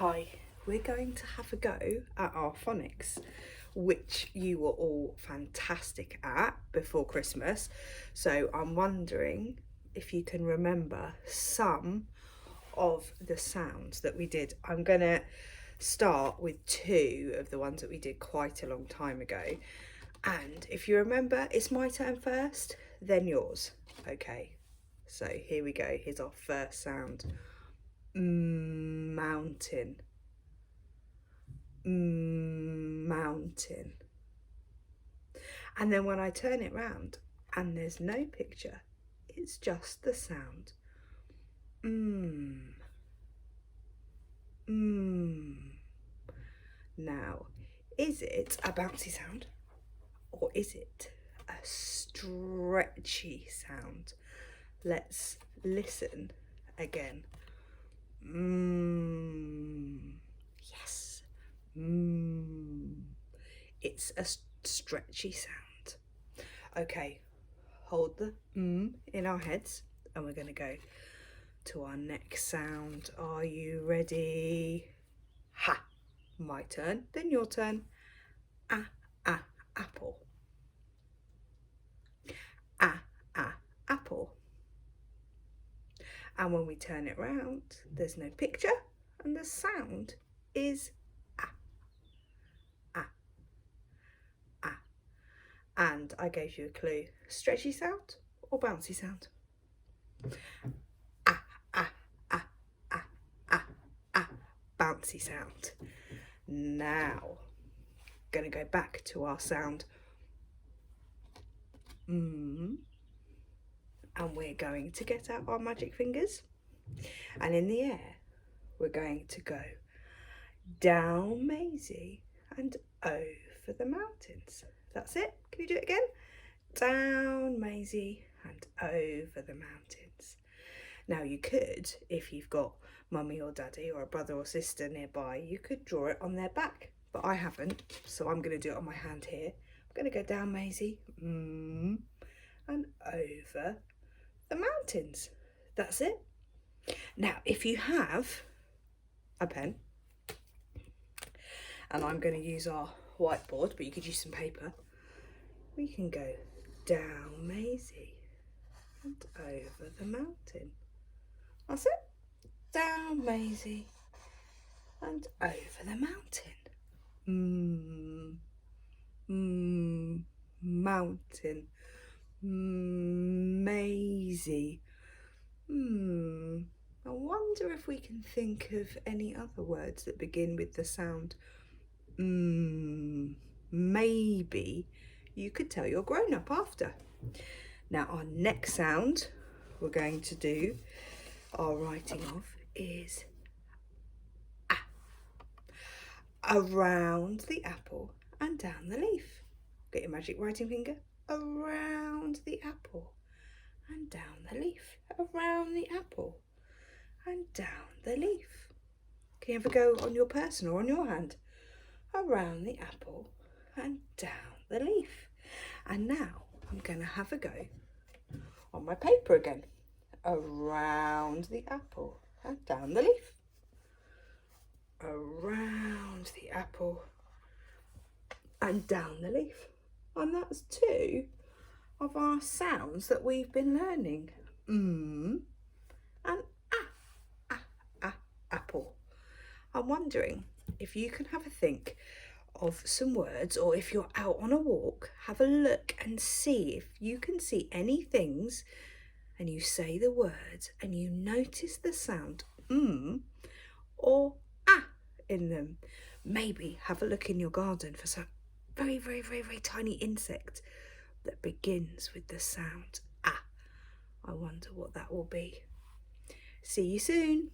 Hi, we're going to have a go at our phonics, which you were all fantastic at before Christmas. So I'm wondering if you can remember some of the sounds that we did. I'm going to start with two of the ones that we did quite a long time ago. And if you remember, it's my turn first, then yours. Okay, so here we go. Here's our first sound. Mountain. Mountain. And then when I turn it round and there's no picture, it's just the sound. Now, is it a bouncy sound or is it a stretchy sound? Let's listen again. Yes. It's a stretchy sound. Okay, hold the in our heads and we're going to go to our next sound. Are you ready? Ha! My turn, then your turn. Apple. Apple. And when we turn it round, there's no picture and the sound is And I gave you a clue. Stretchy sound or bouncy sound? Bouncy sound. Now, gonna go back to our sound. And we're going to get out our magic fingers. And in the air, we're going to go down Maisie and over the mountains. That's it. Can you do it again? Down Maisie and over the mountains. Now you could, if you've got mummy or daddy or a brother or sister nearby, you could draw it on their back, but I haven't, so I'm going to do it on my hand here. I'm going to go down Maisie and over the mountains. That's it. Now, if you have a pen, and I'm going to use our whiteboard, but you could use some paper, we can go down Maisie and over the mountain. That's it. Down Maisie and over the mountain. Mountain. Maisie. I wonder if we can think of any other words that begin with the sound maybe you could tell you're grown up after. Now our next sound we're going to do our writing of is around the apple and down the leaf. Get your magic writing finger. Around the apple and down the leaf. Around the apple and down the leaf. Can you have a go on your person or on your hand? Around the apple and down the leaf. And now I'm going to have a go on my paper again. Around the apple and down the leaf. Around the apple and down the leaf. And that's two of our sounds that we've been learning. And apple. I'm wondering if you can have a think of some words, or if you're out on a walk, have a look and see if you can see any things and you say the words and you notice the sound or in them. Maybe have a look in your garden for some very, very, very, very tiny insect that begins with the sound I wonder what that will be. See you soon.